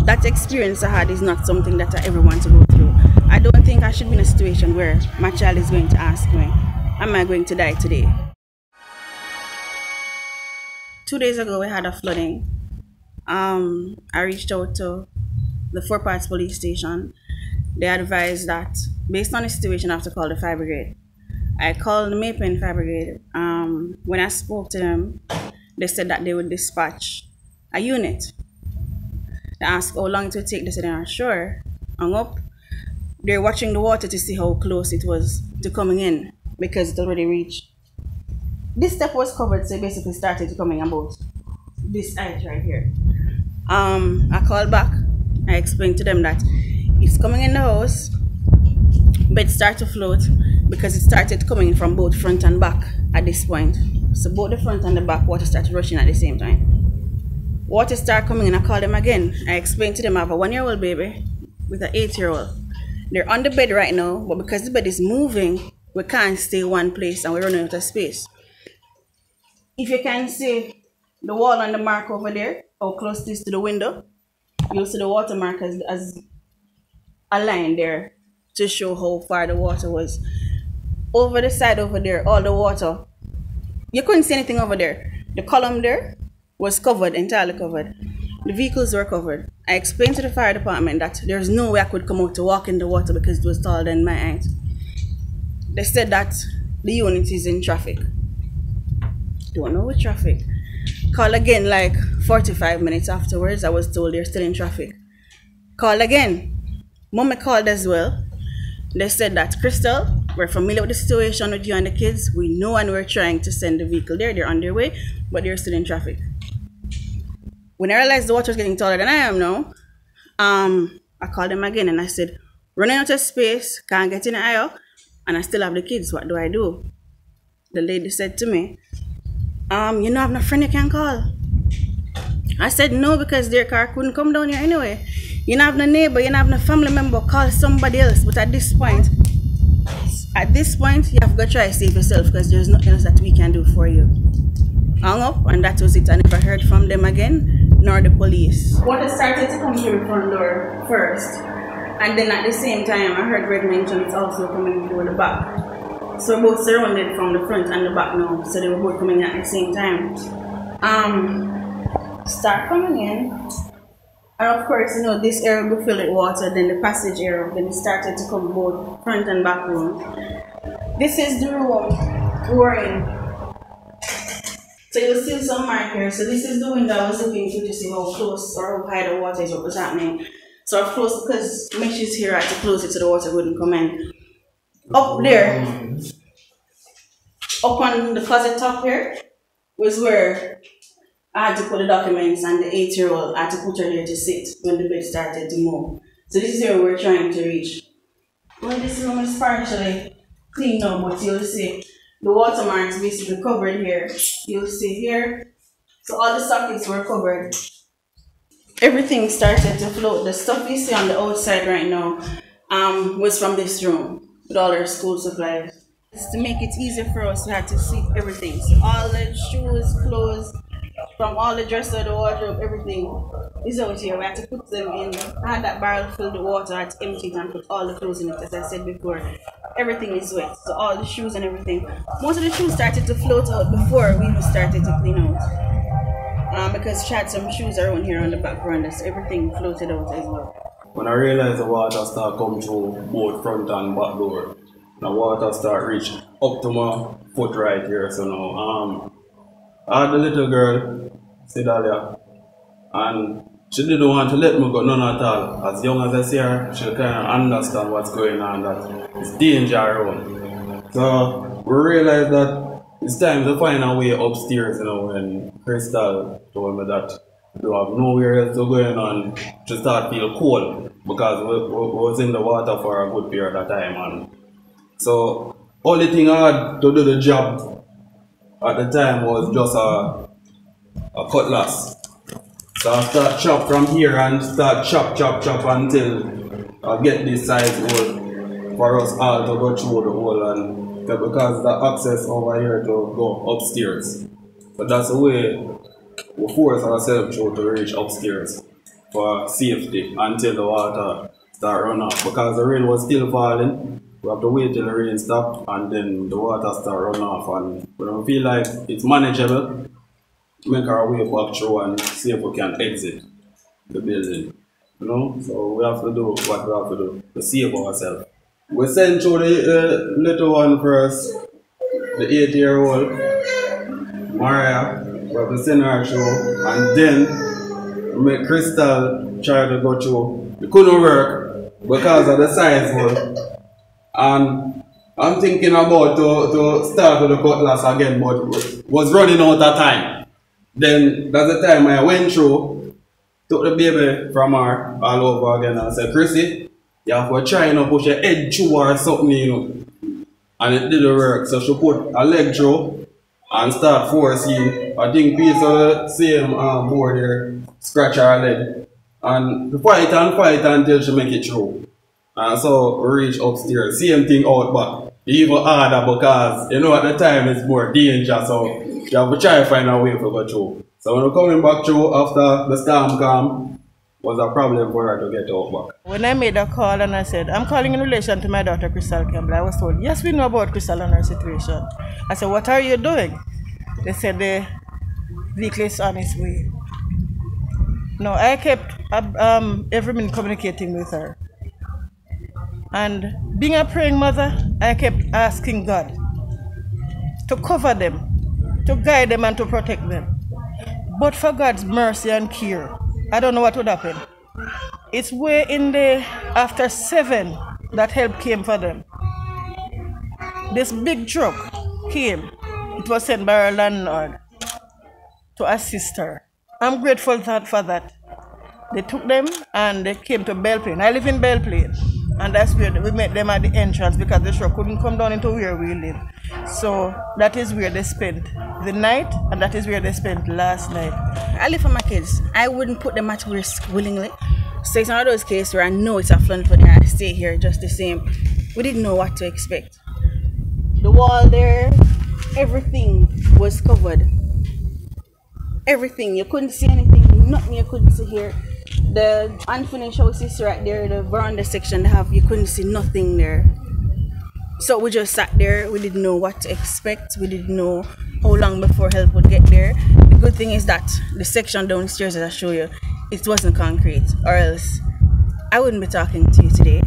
that experience I had is not something that I ever want to go through. I don't think I should be in a situation where my child is going to ask me, am I going to die today? 2 days ago we had a flooding. I reached out to the Four Parts police station. They advised that based on the situation I have to call the fire brigade. I called the Maple Fire Brigade. When I spoke to them, they said that they would dispatch a unit. They asked how long it would take. They said they aren't sure. Hung up. They're watching the water to see how close it was to coming in because it already reached. This step was covered, so it basically started to coming about this height right here. I called back. I explained to them that it's coming in the house, but it started to float because it started coming in from both front and back at this point. So both the front and the back water started rushing at the same time. Water started coming in. I called them again. I explained to them I have a 1-year-old baby with an 8-year-old. They're on the bed right now, but because the bed is moving, we can't stay one place and we're running out of space. If you can see the wall on the mark over there, how close it is to the window, you'll see the water mark as a line there to show how far the water was. Over the side over there, all the water, you couldn't see anything over there. The column there was covered, entirely covered. The vehicles were covered. I explained to the fire department that there's no way I could come out to walk in the water because it was taller than my height. They said that the unit is in traffic. Don't know what traffic. Call again like 45 minutes afterwards. I was told they're still in traffic. Call again. Mommy called as well. They said that, Christal, we're familiar with the situation with you and the kids. We know and we're trying to send the vehicle there. They're on their way, but they're still in traffic. When I realized the water was getting taller than I am now, I called them again and I said, running out of space, can't get in the aisle, and I still have the kids. What do I do? The lady said to me, you don't have no friend you can call? I said no, because their car couldn't come down here anyway. You don't have no neighbor, you don't have no family member, call somebody else. But at this point, you have got to try to save yourself because there's nothing else that we can do for you. Hung up, and that was it. I never heard from them again, nor the police. Water started to come through the front door first, and then at the same time, I heard Greg mention it's also coming through the back. So we're both surrounded from the front and the back now, so they were both coming at the same time. Start coming in, and of course, you know, this area will fill with water, then the passage area, then it started to come both front and back room. This is the room we're in. So you'll see some markers. So this is the window I was looking through to see how close or how high the water is, what was happening. So I've closed because mesh is here, I had to close it so the water wouldn't come in. Up there, up on the closet top here, was where I had to put the documents, and the 8-year-old, I had to put her there to sit when the bed started to move. So this is where we're trying to reach. Well, this room is partially clean now, but you'll see the water marks basically covered here. You'll see here. So all the sockets were covered. Everything started to float. The stuff you see on the outside right now was from this room with all our school supplies. To make it easier for us, we had to see everything. So all the shoes, clothes, from all the dresser, the wardrobe, everything is out here. We had to put them in. I had that barrel filled with water, I had to empty it and put all the clothes in it. As I said before, everything is wet. So all the shoes and everything. Most of the shoes started to float out before we even started to clean out. Because she had some shoes around here on the back veranda, so everything floated out as well. When I realized the water started coming through both front and back door, the water started reach up to my foot right here. So now I had the little girl, Sedalia, and she didn't want to let me go none at all. As young as I see her, she kind of understand what's going on, that it's danger around. So we realized that it's time to find a way upstairs, you know, when Christal told me that we have nowhere else to go on to start feel cold, because we was in the water for a good period of time. And so only thing I had to do the job at the time was just a cutlass. So I start chop from here and start chop until I get this size hole for us all to go through the hole, and because the access over here to go upstairs. So that's the way we force ourselves through to reach upstairs. for safety until the water start run off. Because the rain was still falling, we have to wait till the rain stop and then the water start run off. And when we feel like it's manageable, make our way back through and see if we can exit the building. You know, so we have to do what we have to do to save ourselves. We sent through the little one first, the 8-year-old Mariah. We have to send her through, and then make Christal try to go through. It couldn't work because of the size one. And I'm thinking about to start with the cutlass again, but was running out of time. Then that's the time I went through, took the baby from her all over again and said, Chrissy, you have to try and push your head through or something, you know. And it didn't work. So she put a leg through and start forcing. I think piece of the same board there, scratch her leg. And fight until she make it through. And so we reach upstairs. Same thing out back. Even harder because you know at the time it's more dangerous. So you have to try to find a way to go through. So when we're coming back through after the storm calm, was a problem for her to get out back. When I made a call and I said, I'm calling in relation to my daughter Christal Campbell, I was told, yes, we know about Christal and her situation. I said, what are you doing? They said the vehicle is on its way. No, I kept every minute communicating with her. And being a praying mother, I kept asking God to cover them, to guide them and to protect them. But for God's mercy and care, I don't know what would happen. It's way in the after 7 that help came for them. This big truck came. It was sent by our landlord to assist her. I'm grateful for that. They took them and they came to Belle Plaine. I live in Belle Plaine. And that's where we met them at the entrance because the truck couldn't come down into where we live. So that is where they spent the night, and that is where they spent last night. I live for my kids. I wouldn't put them at risk willingly. So it's one of those cases where I know it's a flood for them. I stay here just the same. We didn't know what to expect. The wall there, everything was covered. Everything. You couldn't see anything. Nothing you couldn't see here. The unfinished houses right there, the veranda section you couldn't see nothing there. So we just sat there. We didn't know what to expect. We didn't know how long before help would get there. The good thing is that the section downstairs that I show you, it wasn't concrete, or else I wouldn't be talking to you today.